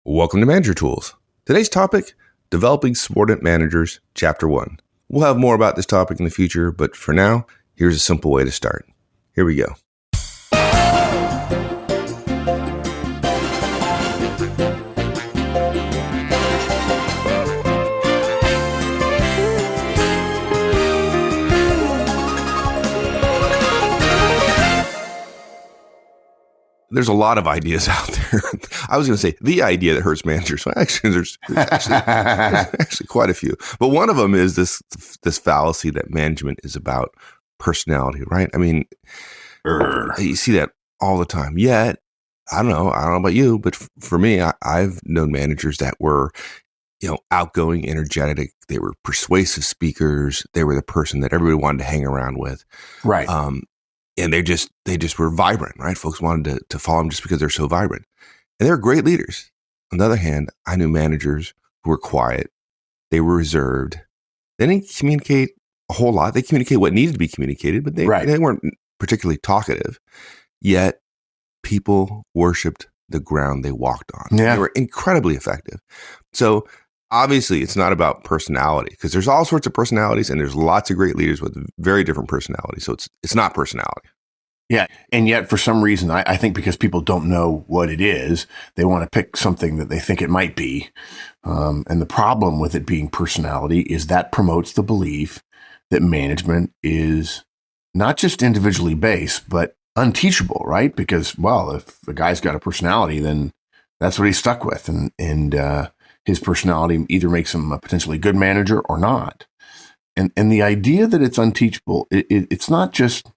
Welcome to Manager Tools. Today's topic, Developing Subordinate Managers, Chapter 1. We'll have more about this topic in the future, but for now, here's a simple way to start. Here we go. There's a lot of ideas out there. I was going to say the idea that hurts managers. Well, actually, there's actually quite a few. But one of them is this fallacy that management is about personality, right? I mean, you see that all the time. Yet, I don't know about you, but for me, I've known managers that were, outgoing, energetic. They were persuasive speakers. They were the person that everybody wanted to hang around with. Right. And they just were vibrant, right? Folks wanted to follow them just because they're so vibrant. And they're great leaders. On the other hand, I knew managers who were quiet. They were reserved. They didn't communicate a whole lot. They communicate what needed to be communicated, but they weren't particularly talkative. Yet people worshiped the ground they walked on. Yeah. They were incredibly effective. So obviously, it's not about personality because there's all sorts of personalities and there's lots of great leaders with very different personalities. So it's not personality. Yeah. And yet, for some reason, I think because people don't know what it is, they want to pick something that they think it might be. And the problem with it being personality is that promotes the belief that management is not just individually based, but unteachable, right? Because, well, if the guy's got a personality, then that's what he's stuck with. And his personality either makes him a potentially good manager or not. And the idea that it's unteachable, it's not just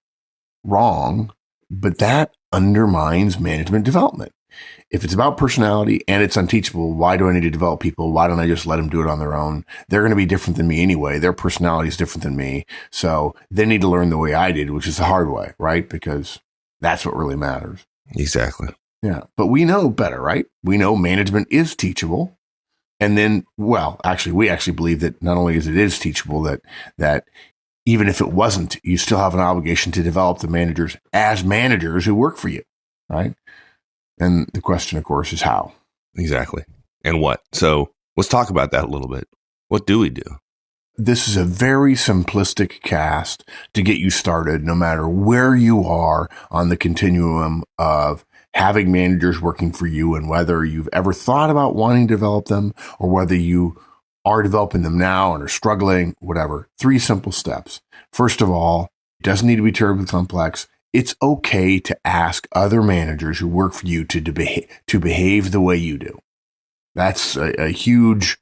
wrong, but that undermines management development. If it's about personality and it's unteachable, why do I need to develop people? Why don't I just let them do it on their own? They're going to be different than me anyway. Their personality is different than me. So they need to learn the way I did, which is the hard way, right? Because that's what really matters. Exactly. Yeah. But we know better, right? We know management is teachable. And then, we actually believe that not only is it is teachable, that even if it wasn't, you still have an obligation to develop the managers as managers who work for you, right? And the question, of course, is how. Exactly. And what? So let's talk about that a little bit. What do we do? This is a very simplistic cast to get you started, no matter where you are on the continuum of having managers working for you and whether you've ever thought about wanting to develop them or whether you are developing them now and are struggling, whatever. 3 simple steps. First of all, it doesn't need to be terribly complex. It's okay to ask other managers who work for you to behave the way you do. That's a huge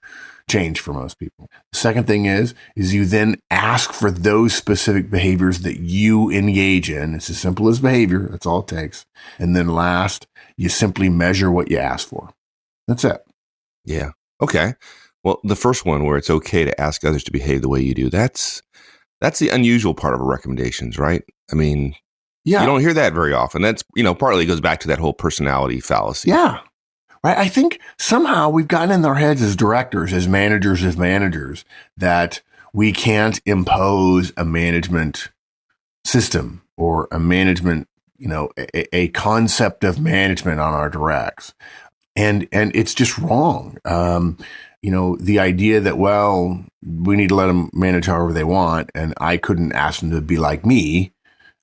change for most people. The second thing is you then ask for those specific behaviors that you engage in. It's as simple as behavior. That's all it takes. And then last, you simply measure what you ask for. That's it. Yeah. Okay. Well, the first one where it's okay to ask others to behave the way you do, that's the unusual part of our recommendations, right? I mean, you don't hear that very often. That's, partly goes back to that whole personality fallacy. Yeah. Right. I think somehow we've gotten in our heads as directors, as managers, that we can't impose a management system or a management, a concept of management on our directs. And it's just wrong. The idea that, we need to let them manage however they want, and I couldn't ask them to be like me,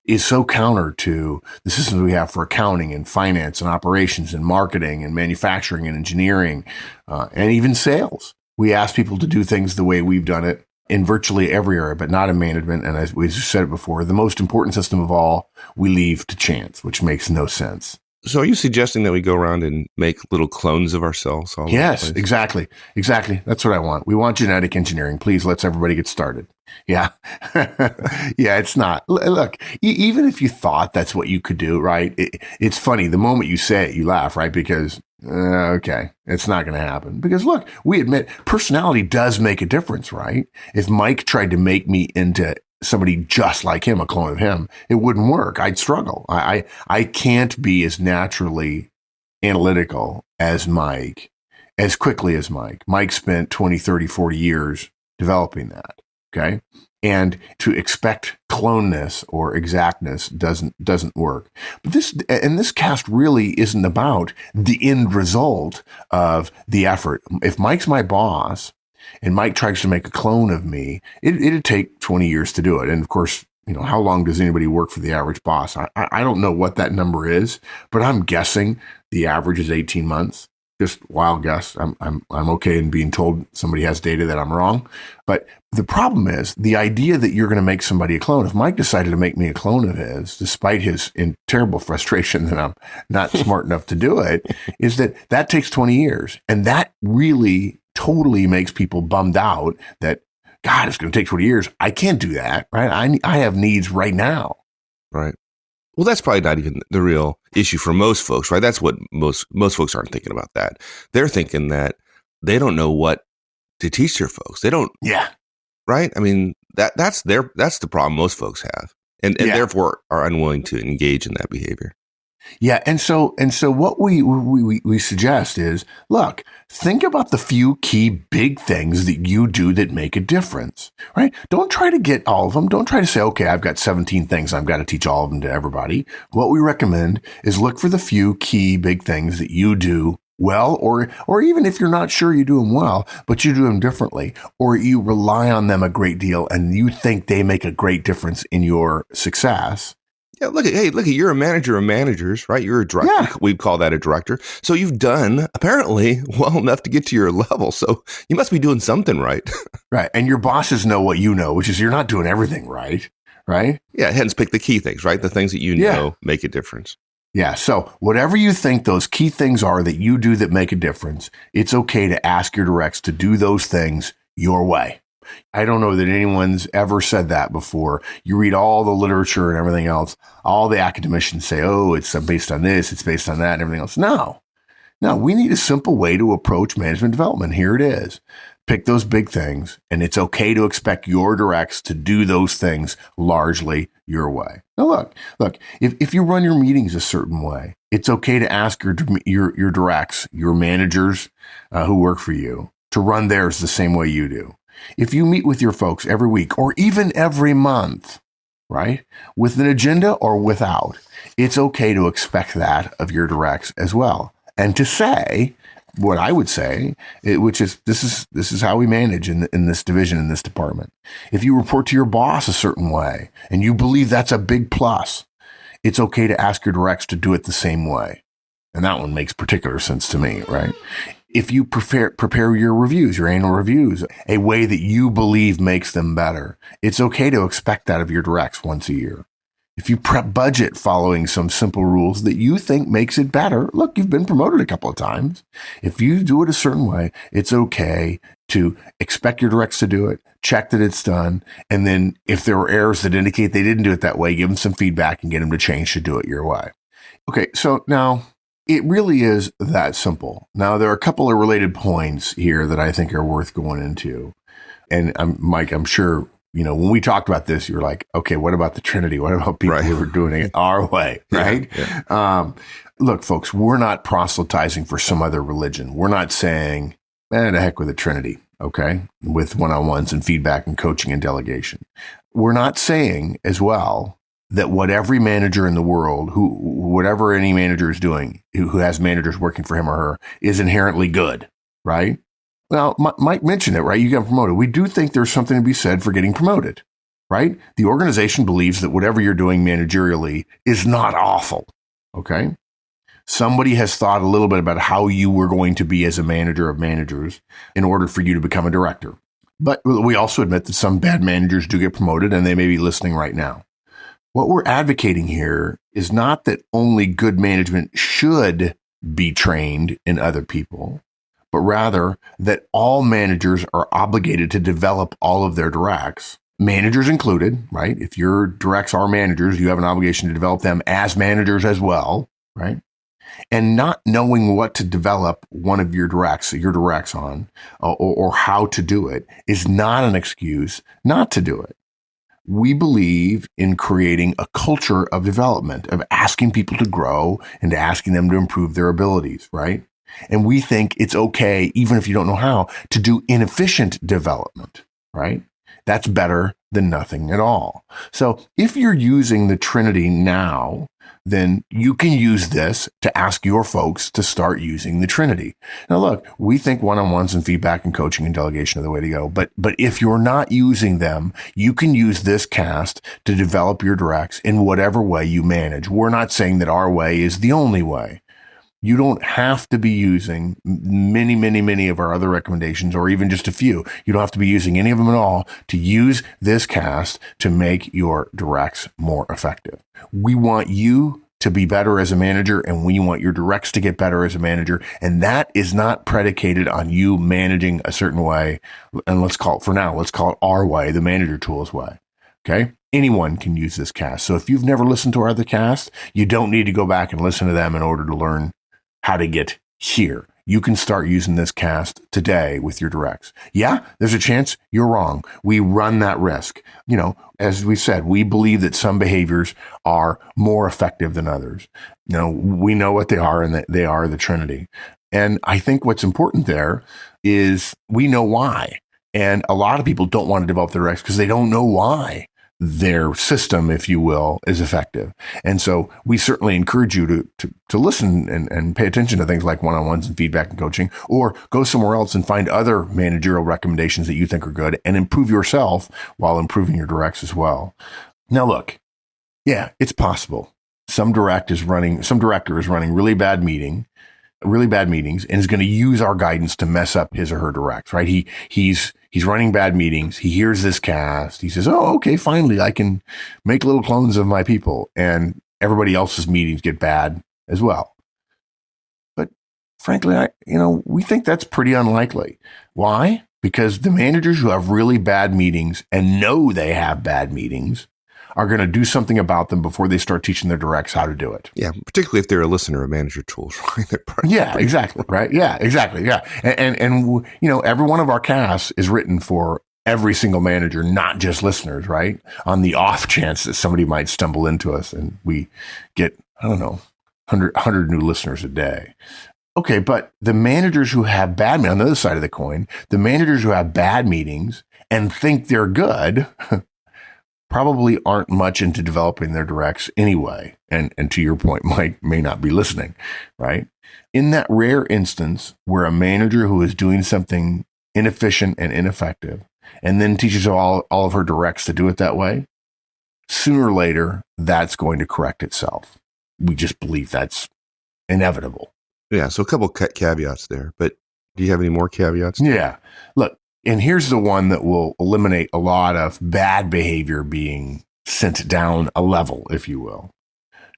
is so counter to the systems we have for accounting and finance and operations and marketing and manufacturing and engineering, and even sales. We ask people to do things the way we've done it in virtually every area, but not in management. And as we said it before, the most important system of all, we leave to chance, which makes no sense. So are you suggesting that we go around and make little clones of ourselves? Yes, exactly. That's what I want. We want genetic engineering. Please, let's everybody get started. Yeah. Yeah, it's not. Look, even if you thought that's what you could do, right? It's funny. The moment you say it, you laugh, right? Because, okay, it's not going to happen. Because look, we admit personality does make a difference, right? If Mike tried to make me into somebody just like him, a clone of him, it wouldn't work. I'd struggle. I can't be as naturally analytical as Mike, as quickly as Mike. Mike spent 20, 30, 40 years developing that. Okay. And to expect cloneness or exactness doesn't work. But this cast really isn't about the end result of the effort. If Mike's my boss and Mike tries to make a clone of me, it'd take 20 years to do it. And of course, how long does anybody work for the average boss? I don't know what that number is, but I'm guessing the average is 18 months. Just wild guess. I'm okay in being told somebody has data that I'm wrong. But the problem is the idea that you're going to make somebody a clone. If Mike decided to make me a clone of his, despite his terrible frustration that I'm not smart enough to do it, is that takes 20 years. And that really totally makes people bummed out that, God, it's going to take 20 years. I can't do that, right? I have needs right now. Right. Well, that's probably not even the real issue for most folks, right? That's what most folks aren't thinking about that. They're thinking that they don't know what to teach their folks. They don't. Yeah. Right. I mean, that's the problem most folks have and therefore are unwilling to engage in that behavior. Yeah. And so what we suggest is, look, think about the few key big things that you do that make a difference, right? Don't try to get all of them. Don't try to say, okay, I've got 17 things. I've got to teach all of them to everybody. What we recommend is look for the few key big things that you do well, or even if you're not sure you do them well, but you do them differently, or you rely on them a great deal and you think they make a great difference in your success. Yeah, look at you're a manager of managers, right? You're a director. Yeah. We'd call that a director. So you've done apparently well enough to get to your level. So you must be doing something right. Right. And your bosses know what you know, which is you're not doing everything right. Right. Yeah. Hence pick the key things, right? The things that you know make a difference. Yeah. So whatever you think those key things are that you do that make a difference, it's okay to ask your directs to do those things your way. I don't know that anyone's ever said that before. You read all the literature and everything else. All the academicians say, oh, it's based on this, it's based on that, and everything else. No, we need a simple way to approach management development. Here it is. Pick those big things, and it's okay to expect your directs to do those things largely your way. Now, look, if you run your meetings a certain way, it's okay to ask your directs, your managers who work for you, to run theirs the same way you do. If you meet with your folks every week or even every month, right, with an agenda or without, it's okay to expect that of your directs as well. And to say what I would say, which is this is how we manage in this division, in this department. If you report to your boss a certain way and you believe that's a big plus, it's okay to ask your directs to do it the same way. And that one makes particular sense to me, right? If you prepare your reviews, your annual reviews, a way that you believe makes them better, it's okay to expect that of your directs once a year. If you prep budget following some simple rules that you think makes it better, look, you've been promoted a couple of times. If you do it a certain way, it's okay to expect your directs to do it, check that it's done, and then if there are errors that indicate they didn't do it that way, give them some feedback and get them to change to do it your way. Okay, so now it really is that simple. Now, there are a couple of related points here that I think are worth going into. And Mike, I'm sure, when we talked about this, you were like, okay, what about the Trinity? What about people who are doing it our way, right? Yeah. Look, folks, we're not proselytizing for some other religion. We're not saying, the heck with the Trinity, okay, with one-on-ones and feedback and coaching and delegation. We're not saying as well that what every manager in the world, whatever any manager is doing, who has managers working for him or her, is inherently good, right? Well, Mike mentioned it, right? You got promoted. We do think there's something to be said for getting promoted, right? The organization believes that whatever you're doing managerially is not awful, okay? Somebody has thought a little bit about how you were going to be as a manager of managers in order for you to become a director. But we also admit that some bad managers do get promoted, and they may be listening right now. What we're advocating here is not that only good management should be trained in other people, but rather that all managers are obligated to develop all of their directs, managers included, right? If your directs are managers, you have an obligation to develop them as managers as well, right? And not knowing what to develop one of your directs on, or how to do it is not an excuse not to do it. We believe in creating a culture of development, of asking people to grow and asking them to improve their abilities, right? And we think it's okay, even if you don't know how, to do inefficient development, right? That's better than nothing at all. So if you're using the Trinity now, then you can use this to ask your folks to start using the Trinity. Now, look, we think one-on-ones and feedback and coaching and delegation are the way to go. But if you're not using them, you can use this cast to develop your directs in whatever way you manage. We're not saying that our way is the only way. You don't have to be using many of our other recommendations, or even just a few. You don't have to be using any of them at all to use this cast to make your directs more effective. We want you to be better as a manager, and we want your directs to get better as a manager. And that is not predicated on you managing a certain way. And let's call it our way, the manager tools way. Okay. Anyone can use this cast. So if you've never listened to our other cast, you don't need to go back and listen to them in order to learn how to get here. You can start using this cast today with your directs. Yeah, there's a chance you're wrong. We run that risk. As we said, we believe that some behaviors are more effective than others. We know what they are, and that they are the Trinity. And I think what's important there is we know why. And a lot of people don't want to develop their directs because they don't know why their system, if you will, is effective. And so we certainly encourage you to listen and pay attention to things like one-on-ones and feedback and coaching, or go somewhere else and find other managerial recommendations that you think are good and improve yourself while improving your directs as well. Now, look, yeah, it's possible. Some director is running really bad meetings and is going to use our guidance to mess up his or her directs, right? He's running bad meetings. He hears this cast. He says, oh, okay, finally I can make little clones of my people, and everybody else's meetings get bad as well. But frankly, we think that's pretty unlikely. Why? Because the managers who have really bad meetings and know they have bad meetings are going to do something about them before they start teaching their directs how to do it. Yeah, particularly if they're a listener of manager tools, right? Yeah, exactly. Right. Yeah, exactly. Yeah. And every one of our casts is written for every single manager, not just listeners, right? On the off chance that somebody might stumble into us and we get, 100 new listeners a day. Okay, but the managers who have bad, on the other side of the coin, the managers who have bad meetings and think they're good probably aren't much into developing their directs anyway. And to your point, may not be listening, right? In that rare instance where a manager who is doing something inefficient and ineffective and then teaches all of her directs to do it that way, sooner or later, that's going to correct itself. We just believe that's inevitable. Yeah. So a couple caveats there, but do you have any more caveats? Yeah. Look, and here's the one that will eliminate a lot of bad behavior being sent down a level, if you will.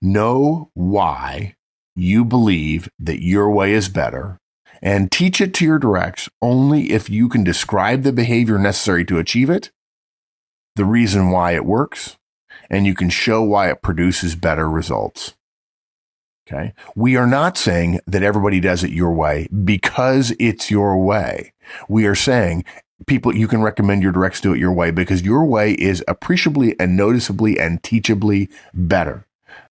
Know why you believe that your way is better, and teach it to your directs only if you can describe the behavior necessary to achieve it, the reason why it works, and you can show why it produces better results. Okay. We are not saying that everybody does it your way because it's your way. We are saying, people, you can recommend your directs do it your way because your way is appreciably and noticeably and teachably better.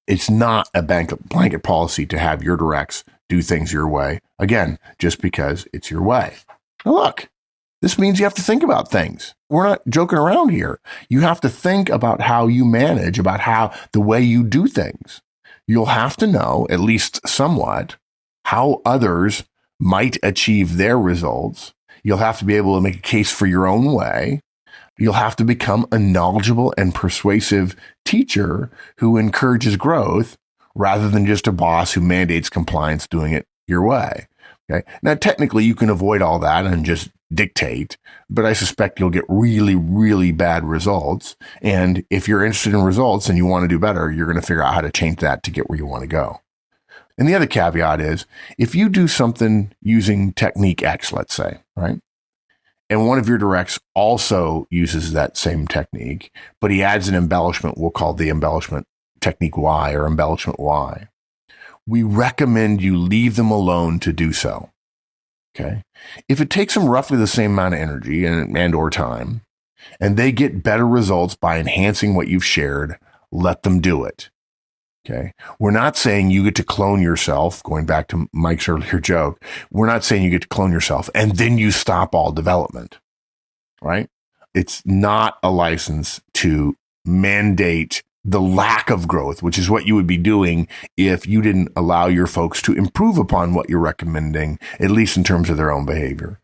It's not a blanket policy to have your directs do things your way. Again, just because it's your way. Now look, this means you have to think about things. We're not joking around here. You have to think about how you manage, about how the way you do things. You'll have to know, at least somewhat, how others might achieve their results. You'll have to be able to make a case for your own way. You'll have to become a knowledgeable and persuasive teacher who encourages growth rather than just a boss who mandates compliance doing it your way. Okay. Now, technically, you can avoid all that and just dictate, but I suspect you'll get really, really bad results. And if you're interested in results and you want to do better, you're going to figure out how to change that to get where you want to go. And the other caveat is, if you do something using technique X, let's say, right? And one of your directs also uses that same technique, but he adds an embellishment we'll call the embellishment technique Y or embellishment Y. We recommend you leave them alone to do so. Okay. If it takes them roughly the same amount of energy and or time, and they get better results by enhancing what you've shared, let them do it. Okay. We're not saying you get to clone yourself, going back to Mike's earlier joke. We're not saying you get to clone yourself and then you stop all development, right? it's not a license to mandate the lack of growth, which is what you would be doing if you didn't allow your folks to improve upon what you're recommending, at least in terms of their own behavior.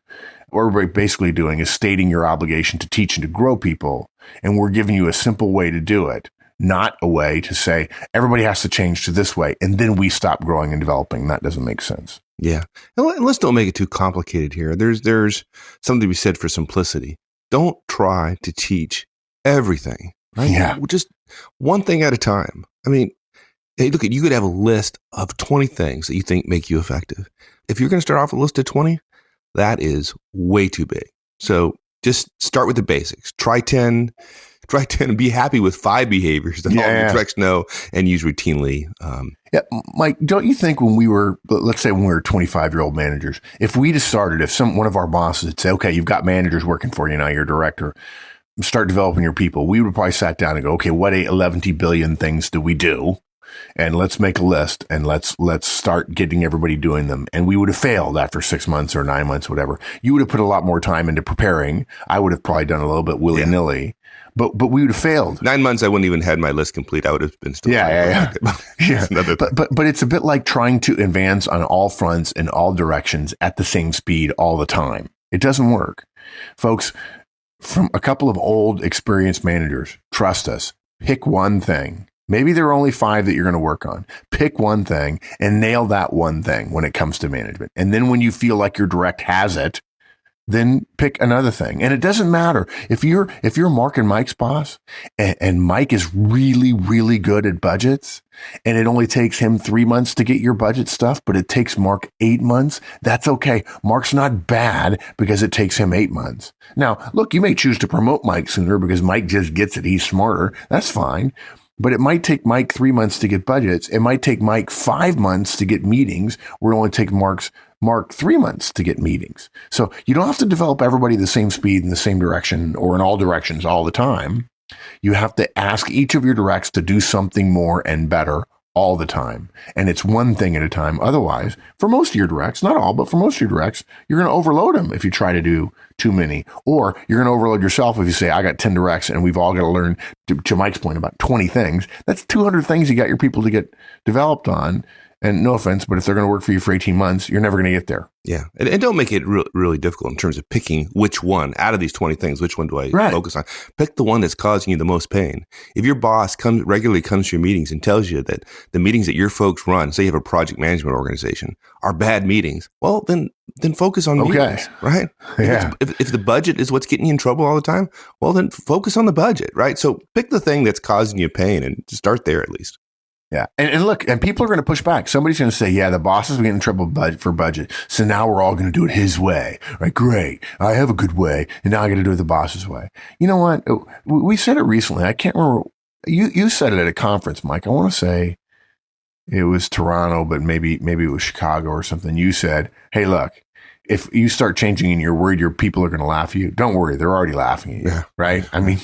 What we're basically doing is stating your obligation to teach and to grow people, and we're giving you a simple way to do it, not a way to say everybody has to change to this way, and then we stop growing and developing. That doesn't make sense. Yeah. And let's don't make it too complicated here. There's something to be said for simplicity. Don't try to teach everything. Right? Yeah. Just one thing at a time. I mean, hey, look, you could have a list of 20 things that you think make you effective. If you're going to start off with a list of 20, that is way too big. So just start with the basics. Try 10 and be happy with 5 behaviors that all your directs know and use routinely. Yeah, Mike, don't you think when we were 25-year-old managers, if we just started, if one of our bosses would say, okay, you've got managers working for you now, you're a director, start developing your people, we would probably sat down and go, okay, what 11 billion things do we do? And let's make a list and let's start getting everybody doing them. And we would have failed after 6 months or 9 months, whatever. You would have put a lot more time into preparing. I would have probably done a little bit willy-nilly, but we would have failed. 9 months, I wouldn't even had my list complete. I would have been still. Yeah. But it's a bit like trying to advance on all fronts in all directions at the same speed all the time. It doesn't work. Folks, from a couple of old experienced managers, trust us, pick one thing. Maybe there are only 5 that you're going to work on. Pick one thing and nail that one thing when it comes to management. And then when you feel like your direct has it, then pick another thing. And it doesn't matter if you're Mark and Mike's boss and Mike is really, really good at budgets and it only takes him 3 months to get your budget stuff, but it takes Mark 8 months. That's okay. Mark's not bad because it takes him 8 months. Now, look, you may choose to promote Mike sooner because Mike just gets it. He's smarter. That's fine. But it might take Mike 3 months to get budgets. It might take Mike 5 months to get meetings, where it only take Mark 3 months to get meetings. So you don't have to develop everybody the same speed in the same direction or in all directions all the time. You have to ask each of your directs to do something more and better all the time. And it's one thing at a time. Otherwise, for most of your directs, not all, but for most of your directs, you're going to overload them if you try to do too many. Or you're going to overload yourself if you say, I got 10 directs and we've all got to learn, to Mike's point, about 20 things. That's 200 things you got your people to get developed on. And no offense, but if they're going to work for you for 18 months, you're never going to get there. Yeah. And don't make it really difficult in terms of picking which one out of these 20 things, which one do I focus on? Pick the one that's causing you the most pain. If your boss regularly comes to your meetings and tells you that the meetings that your folks run, say you have a project management organization, are bad meetings, well, then focus on meetings, right? Yeah. If the budget is what's getting you in trouble all the time, well, then focus on the budget, right? So pick the thing that's causing you pain and start there at least. Yeah. And look, and people are going to push back. Somebody's going to say, yeah, the boss is getting in trouble for budget. So now we're all going to do it his way. Right? Great. I have a good way. And now I got to do it the boss's way. You know what? We said it recently. I can't remember. You said it at a conference, Mike. I want to say it was Toronto, but maybe it was Chicago or something. You said, hey, look, if you start changing and you're worried your people are going to laugh at you, don't worry. They're already laughing at you, right? I mean,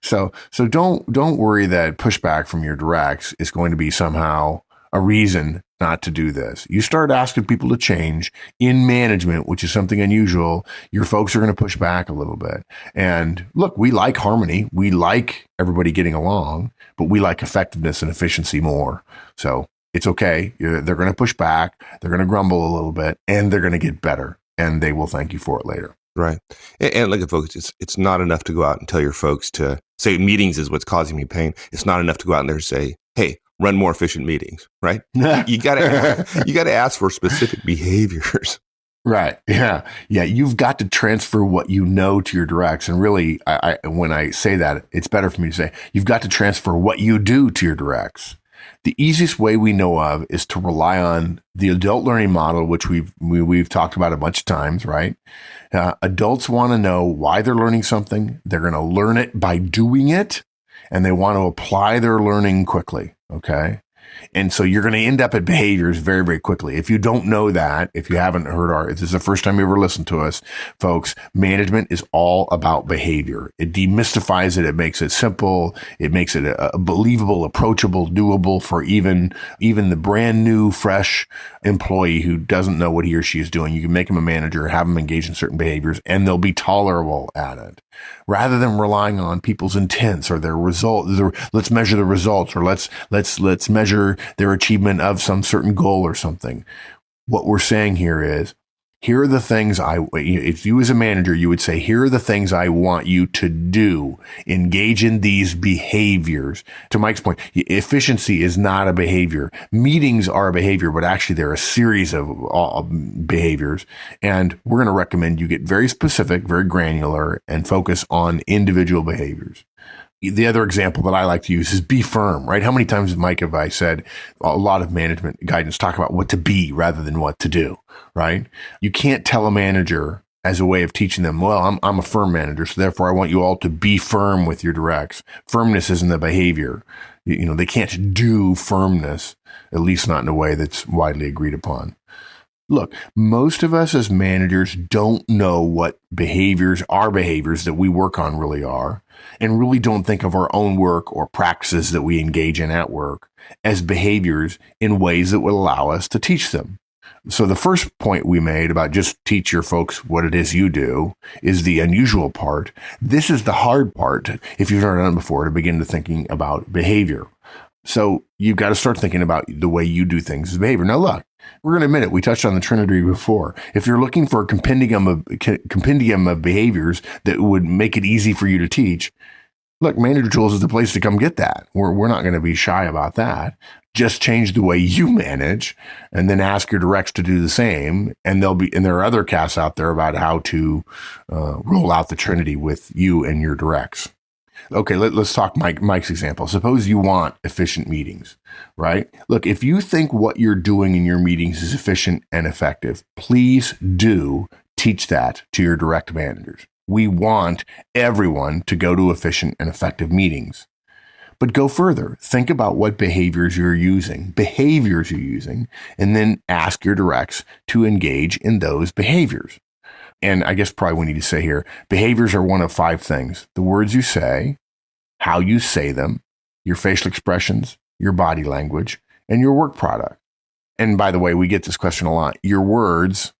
so don't worry that pushback from your directs is going to be somehow a reason not to do this. You start asking people to change in management, which is something unusual. Your folks are going to push back a little bit. And look, we like harmony. We like everybody getting along, but we like effectiveness and efficiency more. So it's okay. They're going to push back. They're going to grumble a little bit and they're going to get better. And they will thank you for it later. Right. And look at folks, it's not enough to go out and tell your folks to say meetings is what's causing me pain. It's not enough to go out there and say, hey, run more efficient meetings, right? You got to ask for specific behaviors. Right. Yeah. Yeah. You've got to transfer what you know to your directs. And really, when I say that, it's better for me to say, you've got to transfer what you do to your directs. The easiest way we know of is to rely on the adult learning model, which we've talked about a bunch of times, right? Adults want to know why they're learning something. They're going to learn it by doing it, and they want to apply their learning quickly, okay? And so you're going to end up at behaviors very, very quickly. If you don't know that, if you haven't heard if this is the first time you ever listened to us, folks, management is all about behavior. It demystifies it. It makes it simple. It makes it a believable, approachable, doable for even the brand new, fresh employee who doesn't know what he or she is doing. You can make them a manager, have them engage in certain behaviors, and they'll be tolerable at it. Rather than relying on people's intents or their results, let's measure the results, or let's measure their achievement of some certain goal or something. What we're saying here is, here are the things if you as a manager, you would say, here are the things I want you to do. Engage in these behaviors. To Mike's point, efficiency is not a behavior. Meetings are a behavior, but actually they're a series of behaviors. And we're going to recommend you get very specific, very granular, and focus on individual behaviors. The other example that I like to use is be firm, right? How many times, Mike, have I said a lot of management guidance talk about what to be rather than what to do, right? You can't tell a manager as a way of teaching them, well, I'm a firm manager, so therefore I want you all to be firm with your directs. Firmness isn't a behavior. They can't do firmness, at least not in a way that's widely agreed upon. Look, most of us as managers don't know what our behaviors that we work on really are, and really don't think of our own work or practices that we engage in at work as behaviors in ways that would allow us to teach them. So the first point we made about just teach your folks what it is you do is the unusual part. This is the hard part, if you've never done it before, to begin to thinking about behavior. So you've got to start thinking about the way you do things as behavior. Now, look, we're going to admit it. We touched on the Trinity before. If you're looking for a compendium of behaviors that would make it easy for you to teach, look, Manager Tools is the place to come get that. We're not going to be shy about that. Just change the way you manage, and then ask your directs to do the same. And there are other casts out there about how to roll out the Trinity with you and your directs. Okay, let's talk Mike's example. Suppose you want efficient meetings, right? Look, if you think what you're doing in your meetings is efficient and effective, please do teach that to your direct managers. We want everyone to go to efficient and effective meetings. But go further. Think about what behaviors you're using, and then ask your directs to engage in those behaviors. And I guess probably we need to say here, behaviors are one of 5 things: the words you say, how you say them, your facial expressions, your body language, and your work product. And by the way, we get this question a lot. Your words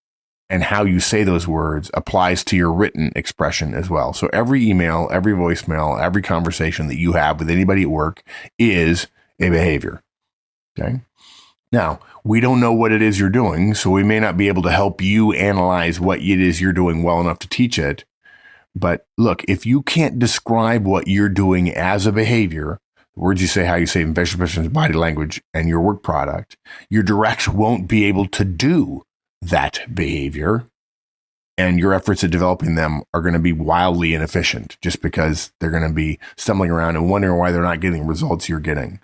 and how you say those words applies to your written expression as well. So every email, every voicemail, every conversation that you have with anybody at work is a behavior. Okay. Now, we don't know what it is you're doing, so we may not be able to help you analyze what it is you're doing well enough to teach it. But look, if you can't describe what you're doing as a behavior, the words you say, how you say, facial expressions, body language, and your work product, your directs won't be able to do that behavior, and your efforts at developing them are going to be wildly inefficient just because they're going to be stumbling around and wondering why they're not getting the results you're getting.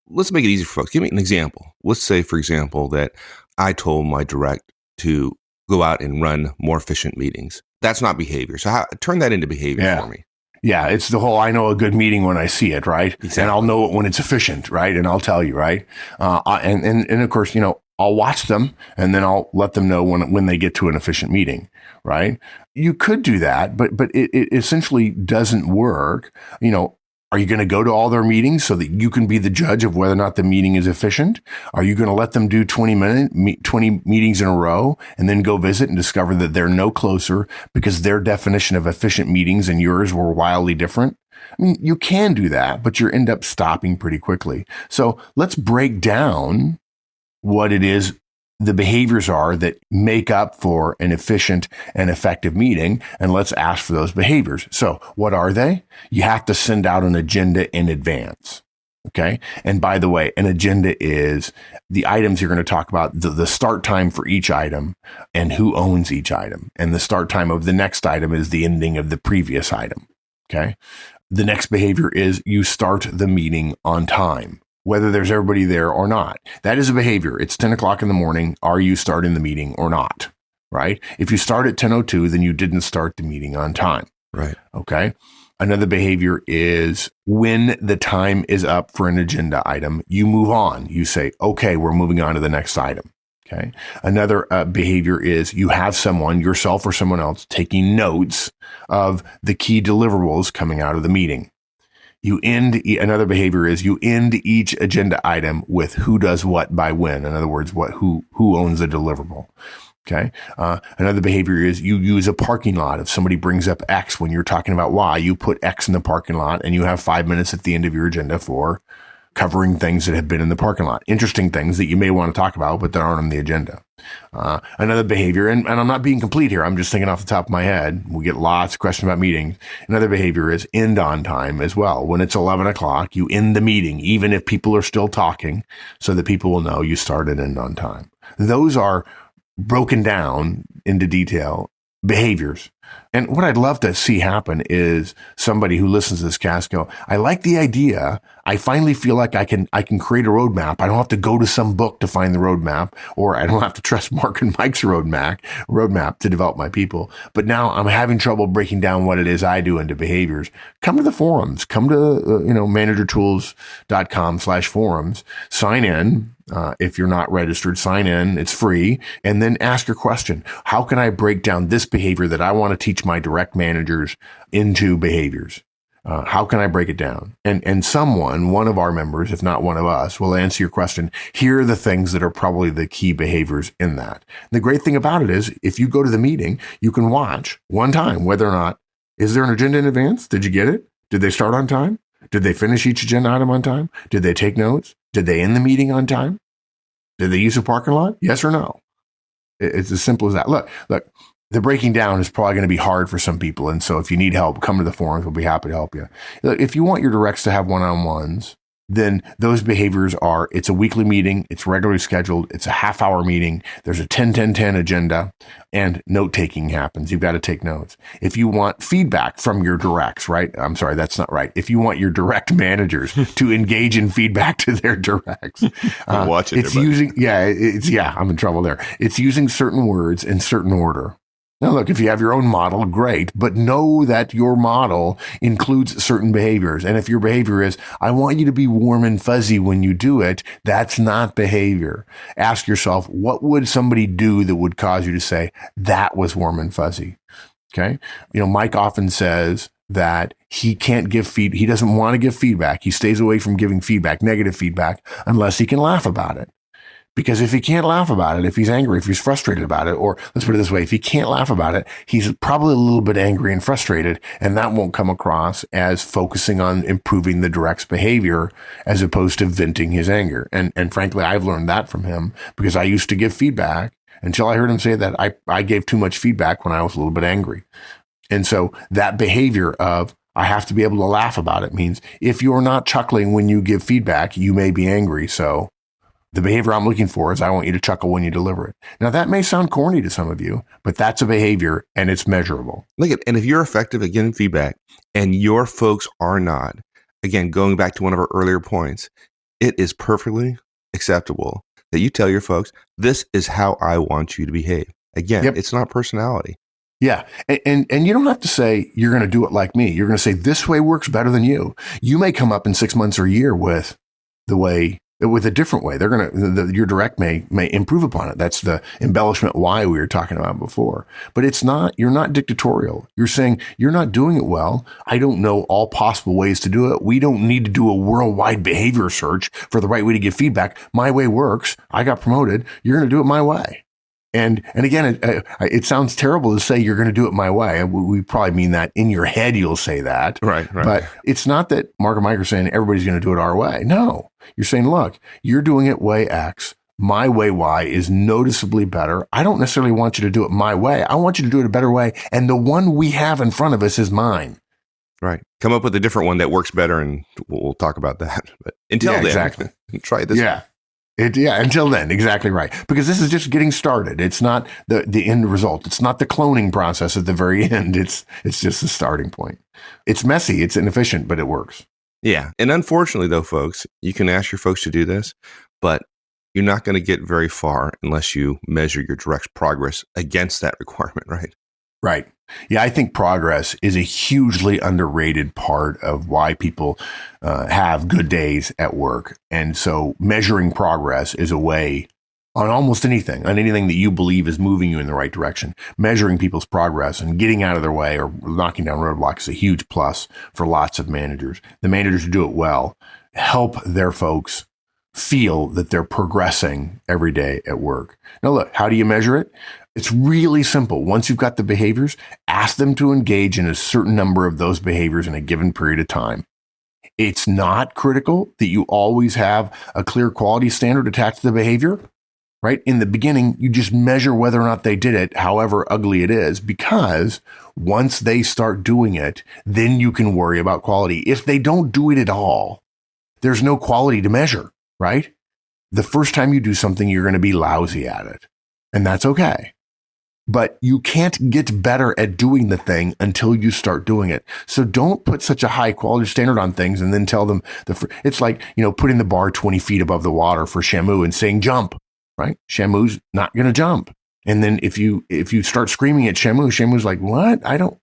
Let's make it easy for folks. Give me an example. Let's say, for example, that I told my direct to go out and run more efficient meetings. That's not behavior. So turn that into behavior for me. Yeah, it's the whole, I know a good meeting when I see it, right? Exactly. And I'll know it when it's efficient, right? And I'll tell you, right? And of course, I'll watch them, and then I'll let them know when they get to an efficient meeting, right? You could do that, but it essentially doesn't work. Are you going to go to all their meetings so that you can be the judge of whether or not the meeting is efficient? Are you going to let them do 20 meetings in a row and then go visit and discover that they're no closer because their definition of efficient meetings and yours were wildly different? I mean, you can do that, but you end up stopping pretty quickly. So let's break down what it is the behaviors are that make up for an efficient and effective meeting, and let's ask for those behaviors. So what are they? You have to send out an agenda in advance. Okay. And by the way, an agenda is the items you're going to talk about, the start time for each item and who owns each item. And the start time of the next item is the ending of the previous item. Okay. The next behavior is you start the meeting on time, whether there's everybody there or not. That is a behavior. It's 10 o'clock in the morning. Are you starting the meeting or not? Right? If you start at 10:02, then you didn't start the meeting on time. Right. Okay. Another behavior is when the time is up for an agenda item, you move on. You say, okay, we're moving on to the next item. Okay. Another behavior is you have someone, yourself or someone else, taking notes of the key deliverables coming out of the meeting. Another behavior is you end each agenda item with who does what by when. In other words, who owns the deliverable. Okay. Another behavior is you use a parking lot. If somebody brings up X when you're talking about Y, you put X in the parking lot and you have 5 minutes at the end of your agenda for covering things that have been in the parking lot. Interesting things that you may want to talk about, but that aren't on the agenda. Another behavior, and I'm not being complete here. I'm just thinking off the top of my head. We get lots of questions about meetings. Another behavior is end on time as well. When it's 11 o'clock, you end the meeting, even if people are still talking, so that people will know you started and end on time. Those are broken down into detail behaviors. And what I'd love to see happen is somebody who listens to this cast go, I like the idea. I finally feel like I can create a roadmap. I don't have to go to some book to find the roadmap, or I don't have to trust Mark and Mike's roadmap to develop my people. But now I'm having trouble breaking down what it is I do into behaviors. Come to the forums, come to, managertools.com/forums, sign in. If you're not registered, sign in. It's free. And then ask your question. How can I break down this behavior that I want to teach my direct managers into behaviors? How can I break it down? And one of our members, if not one of us, will answer your question. Here are the things that are probably the key behaviors in that. The great thing about it is if you go to the meeting, you can watch one time whether or not, is there an agenda in advance? Did you get it? Did they start on time? Did they finish each agenda item on time? Did they take notes? Did they end the meeting on time? Did they use a parking lot? Yes or no? It's as simple as that. Look, the breaking down is probably going to be hard for some people. And so if you need help, come to the forums. We'll be happy to help you. If you want your directs to have one-on-ones, then those behaviors are, it's a weekly meeting. It's regularly scheduled. It's a half-hour meeting. There's a 10-10-10 agenda, and note-taking happens. You've got to take notes. If you want feedback from your directs, right? I'm sorry, that's not right. If you want your direct managers to engage in feedback to their directs, watch it. I'm in trouble there. It's using certain words in certain order. Now, look, if you have your own model, great, but know that your model includes certain behaviors. And if your behavior is, I want you to be warm and fuzzy when you do it, that's not behavior. Ask yourself, what would somebody do that would cause you to say, that was warm and fuzzy? Okay. Mike often says that he doesn't want to give feedback. He stays away from giving feedback, negative feedback, unless he can laugh about it. Because if he can't laugh about it, if he's angry, if he's frustrated about it, or let's put it this way, if he can't laugh about it, he's probably a little bit angry and frustrated, and that won't come across as focusing on improving the direct's behavior as opposed to venting his anger. And frankly, I've learned that from him because I used to give feedback until I heard him say that I gave too much feedback when I was a little bit angry. And so that behavior of I have to be able to laugh about it means if you're not chuckling when you give feedback, you may be angry. So the behavior I'm looking for is I want you to chuckle when you deliver it. Now, that may sound corny to some of you, but that's a behavior and it's measurable. And if you're effective at giving feedback and your folks are not, again, going back to one of our earlier points, it is perfectly acceptable that you tell your folks, this is how I want you to behave. Again, It's not personality. Yeah. And you don't have to say you're going to do it like me. You're going to say this way works better than you. You may come up in 6 months or a year with a different way. They're going to, your direct may improve upon it. That's the embellishment why we were talking about before. But you're not dictatorial. You're saying you're not doing it well. I don't know all possible ways to do it. We don't need to do a worldwide behavior search for the right way to give feedback. My way works. I got promoted. You're going to do it my way. And again, it sounds terrible to say you're going to do it my way. We probably mean that in your head, you'll say that. Right. But it's not that Mark and Mike are saying everybody's going to do it our way. No, you're saying, look, you're doing it way X. My way Y is noticeably better. I don't necessarily want you to do it my way. I want you to do it a better way. And the one we have in front of us is mine. Right. Come up with a different one that works better, and we'll talk about that. But until then, exactly. Try this. Yeah. Until then, exactly right. Because this is just getting started. It's not the end result. It's not the cloning process at the very end. It's just the starting point. It's messy. It's inefficient, but it works. Yeah. And unfortunately, though, folks, you can ask your folks to do this, but you're not going to get very far unless you measure your direct progress against that requirement, right? Right. Yeah, I think progress is a hugely underrated part of why people have good days at work. And so measuring progress is a way on almost anything, on anything that you believe is moving you in the right direction. Measuring people's progress and getting out of their way or knocking down roadblocks is a huge plus for lots of managers. The managers who do it well help their folks feel that they're progressing every day at work. Now, look, how do you measure it? It's really simple. Once you've got the behaviors, ask them to engage in a certain number of those behaviors in a given period of time. It's not critical that you always have a clear quality standard attached to the behavior, right? In the beginning, you just measure whether or not they did it, however ugly it is, because once they start doing it, then you can worry about quality. If they don't do it at all, there's no quality to measure, right? The first time you do something, you're going to be lousy at it, and that's okay. But you can't get better at doing the thing until you start doing it. So don't put such a high quality standard on things and then tell them it's like, putting the bar 20 feet above the water for Shamu and saying jump, right? Shamu's not going to jump. And then if you start screaming at Shamu's like, what? I don't,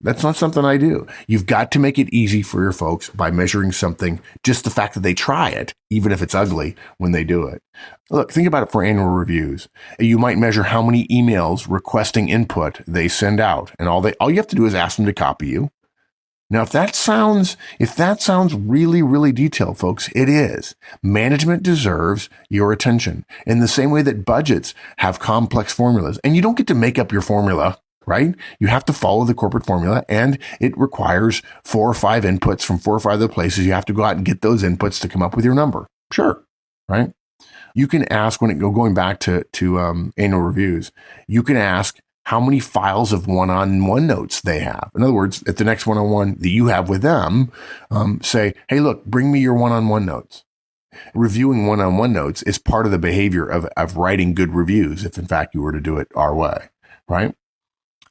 that's not something I do. You've got to make it easy for your folks by measuring something, just the fact that they try it, even if it's ugly when they do it. Look, think about it for annual reviews. You might measure how many emails requesting input they send out. And all you have to do is ask them to copy you. Now, if that sounds really, really detailed, folks, it is. Management deserves your attention in the same way that budgets have complex formulas. And you don't get to make up your formula, right? You have to follow the corporate formula, and it requires 4 or 5 inputs from 4 or 5 other places. You have to go out and get those inputs to come up with your number. Sure. Right. You can ask going back to annual reviews, you can ask how many files of one-on-one notes they have. In other words, at the next one-on-one that you have with them, say, hey, look, bring me your one-on-one notes. Reviewing one-on-one notes is part of the behavior of writing good reviews, if in fact you were to do it our way, right?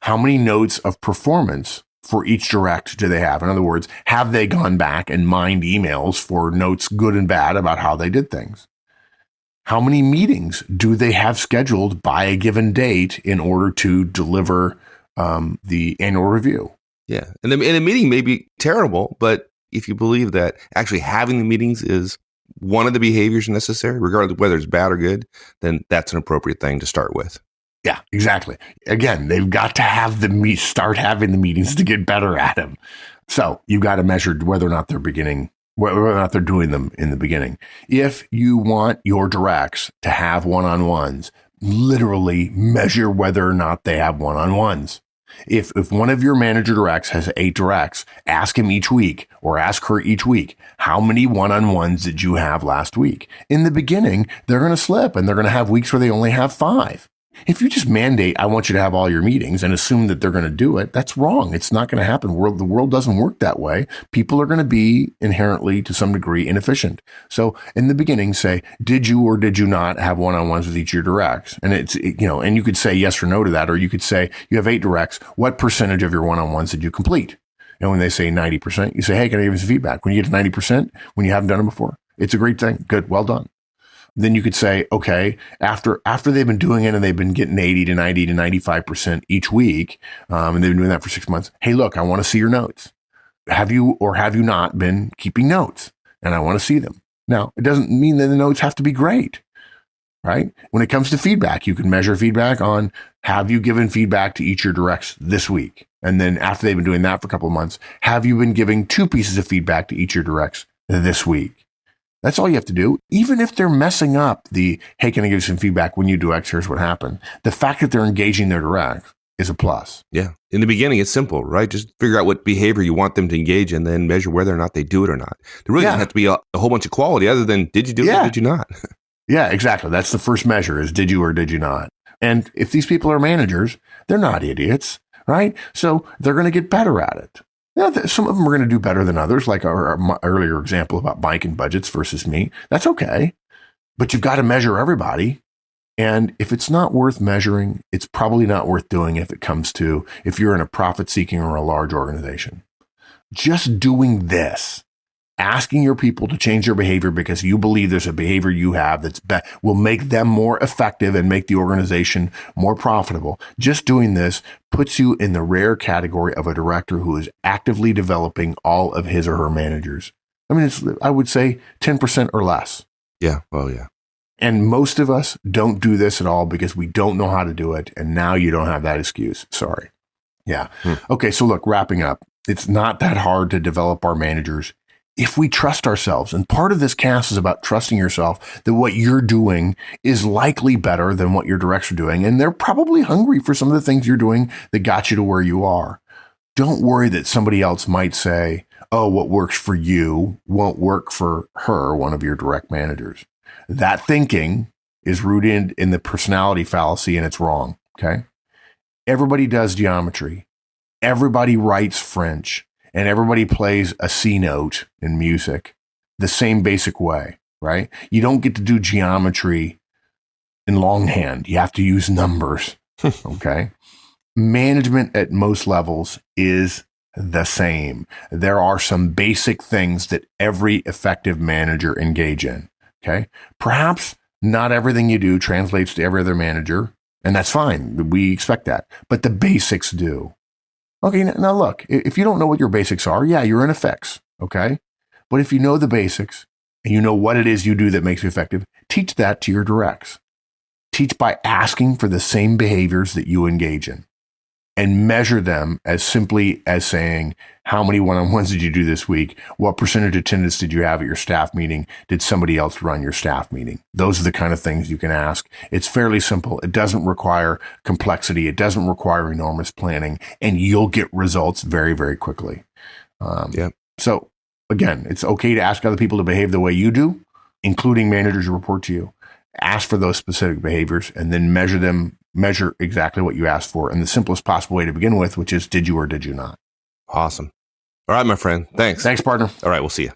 How many notes of performance for each direct do they have? In other words, have they gone back and mined emails for notes good and bad about how they did things? How many meetings do they have scheduled by a given date in order to deliver the annual review? Yeah. And the meeting may be terrible, but if you believe that actually having the meetings is one of the behaviors necessary, regardless of whether it's bad or good, then that's an appropriate thing to start with. Yeah, exactly. Again, they've got to have start having the meetings to get better at them. So you've got to measure whether or not they're doing them in the beginning. If you want your directs to have one-on-ones, literally measure whether or not they have one-on-ones. If one of your manager directs has 8 directs, ask him each week or ask her each week, how many one-on-ones did you have last week? In the beginning, they're going to slip and they're going to have weeks where they only have 5. If you just mandate, I want you to have all your meetings and assume that they're going to do it, that's wrong. It's not going to happen. The world doesn't work that way. People are going to be inherently, to some degree, inefficient. So in the beginning, say, did you or did you not have one-on-ones with each of your directs? And and you could say yes or no to that, or you could say, you have 8 directs. What percentage of your one-on-ones did you complete? And when they say 90%, you say, hey, can I give you some feedback? When you get to 90%, when you haven't done it before, it's a great thing. Good. Well done. Then you could say, okay, after they've been doing it and they've been getting 80 to 90 to 95% each week, and they've been doing that for 6 months. Hey, look, I want to see your notes. Have you or have you not been keeping notes? And I want to see them. Now, it doesn't mean that the notes have to be great, right? When it comes to feedback, you can measure feedback on, have you given feedback to each of your directs this week? And then after they've been doing that for a couple of months, have you been giving 2 pieces of feedback to each of your directs this week? That's all you have to do. Even if they're messing up hey, can I give you some feedback when you do X? Here's what happened. The fact that they're engaging their direct is a plus. Yeah. In the beginning, it's simple, right? Just figure out what behavior you want them to engage in, then measure whether or not they do it or not. There really doesn't have to be a whole bunch of quality other than did you do it or did you not? Yeah, exactly. That's the first measure is did you or did you not? And if these people are managers, they're not idiots, right? So they're going to get better at it. Yeah, some of them are going to do better than others, like our earlier example about Mike and budgets versus me. That's okay. But you've got to measure everybody. And if it's not worth measuring, it's probably not worth doing if you're in a profit-seeking or a large organization. Just doing this asking your people to change their behavior because you believe there's a behavior you have will make them more effective and make the organization more profitable. Just doing this puts you in the rare category of a director who is actively developing all of his or her managers. I mean, I would say 10% or less. Yeah. Well, yeah. And most of us don't do this at all because we don't know how to do it. And now you don't have that excuse. Sorry. Yeah. Okay. So look, wrapping up, it's not that hard to develop our managers if we trust ourselves. And part of this cast is about trusting yourself that what you're doing is likely better than what your directs are doing. And they're probably hungry for some of the things you're doing that got you to where you are. Don't worry that somebody else might say, oh, what works for you won't work for her, one of your direct managers. That thinking is rooted in the personality fallacy, and it's wrong. Okay. Everybody does geometry. Everybody writes French. And everybody plays a C note in music the same basic way, right? You don't get to do geometry in longhand. You have to use numbers, okay? Management at most levels is the same. There are some basic things that every effective manager engage in, okay? Perhaps not everything you do translates to every other manager, and that's fine. We expect that. But the basics do. Okay, now look, if you don't know what your basics are, yeah, you're in a fix, okay? But if you know the basics and you know what it is you do that makes you effective, teach that to your directs. Teach by asking for the same behaviors that you engage in and measure them as simply as saying, how many one-on-ones did you do this week? What percentage attendance did you have at your staff meeting? Did somebody else run your staff meeting? Those are the kind of things you can ask. It's fairly simple. It doesn't require complexity. It doesn't require enormous planning, and you'll get results very, very quickly. So again, it's okay to ask other people to behave the way you do, including managers who report to you. Ask for those specific behaviors and then measure exactly what you asked for in the simplest possible way to begin with, which is, did you or did you not? Awesome. All right, my friend. Thanks. Thanks, partner. All right, we'll see you.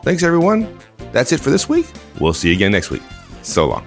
Thanks, everyone. That's it for this week. We'll see you again next week. So long.